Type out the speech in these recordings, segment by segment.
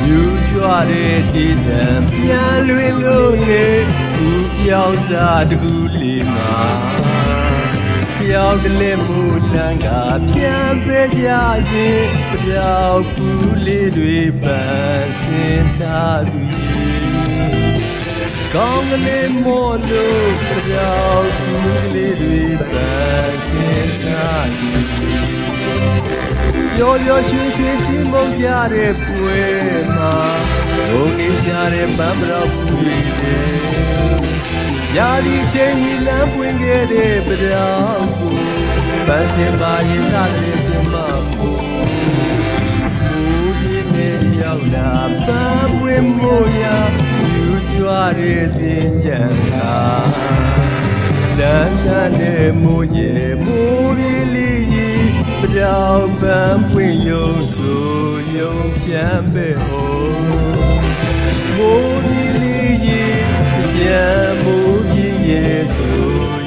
ယူကြွတဲ့ဒီတံပြန်လွင်လို့နေသူပြောင်းစားတကူလေးမှာပြောင်းတလဲမှုလန်းကပြန်ပေးကြရင်ပြောင်းဖူးလေးတွေပန်းစင်ထားသူကောင်းကလေးမို့လို့ပြောင်းဖူးလေးတွေပန်းစင်ထားသူရောရွှင်ရွှင်တီးမုံကြတဲ့ပွဲမှာဘုံနေရှာတဲ့ပန်းပရောက်ဖူးတွေရာဒီချိန်ကြီးလမ်းပွင့်ခဲ့တဲ့ပြောင်းကိုပန်းစင်ပါရင်လာတဲ့ပြမကိုမူပြင်းနဲ့ရောက်လာပန်းပွင့်မို့ရာယူကြွတဲ့တင်ကြံကလမ်းဆန်းတဲ့မူရဲ့မူရီလေးပြောင်းပန်းပွင့်ယုံဆိုယုံပြန်ပဲဟောမူရီလေးပြန်မူကြီးရဲ့ဆို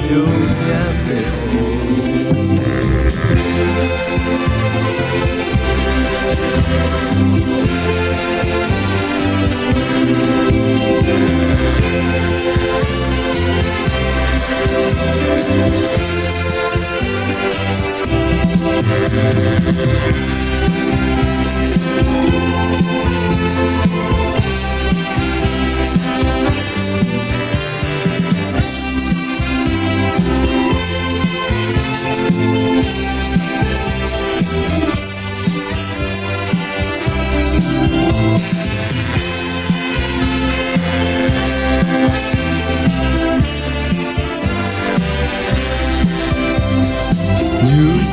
ယုံပြန်ပဲဟော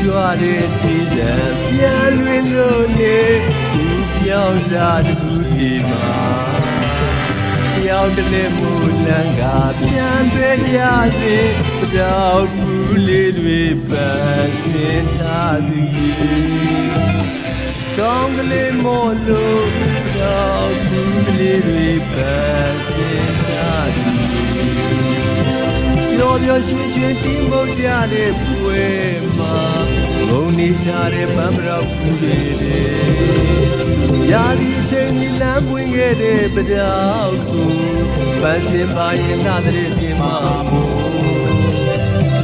ကြွတဲ့ဒီတံပြန်လွင်လို့နေသူပြောင်းစားတခုဒီမှာပြောင်းတလဲမူလန်းကပြန်ပေးကြစေပြောင်းဖူးလေးတွေပန်းစင်ထားသည်ကောင်းကလေးမို့လို့ပြောင်းဖူးလေးတွေပန်းစင်ထားသည်ရောရွှင်ရွှင်တီးမုံကြတဲ့ပွဲမှာဘုံနေရှာတဲ့ပန်းပရောက်ဖူးတွေရာဒီချိန်ကြီးလမ်းပွင့်ခဲ့တဲ့ပြောင်းကိုပန်းစင်ပါရင်လာတဲ့ပြမမို့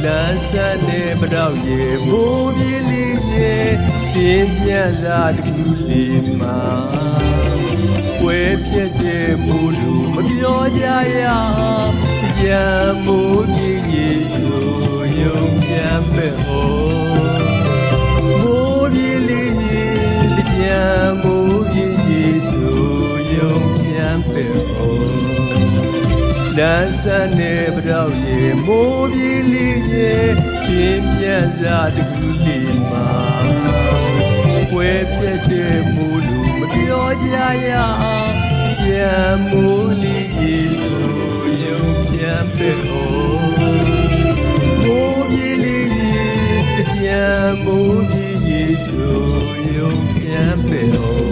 လမ်းဆန်းတဲ့ပြောင်းရဲ့မိုးပြေးလေးရဲ့တင်ပြန်လာတကူလေးမှာပွဲပြည့်တဲ့မိုးလူမပြောကြရရမိုးကြီးရေဆိုယုံပြန်ပဲဟောမိုးကြီးလေးကြီးပြန်မိုးကြီးရေဆိုယုံပြန်ပဲဟောလမ်းဆန်းတဲ့ပြောင်းရေမိုးကြီးလေးကြီးပြင်းပြန်စားတကူလေးမှာပွဲပြည့်တဲ့မိုးလူမပြောကြရပြန်မိုးလေးရေဆိုပြန်ပဲဟောမိုးပြေးလေးပြန်မိုးပြေးရေဆိုယုံပြန်ပဲဟော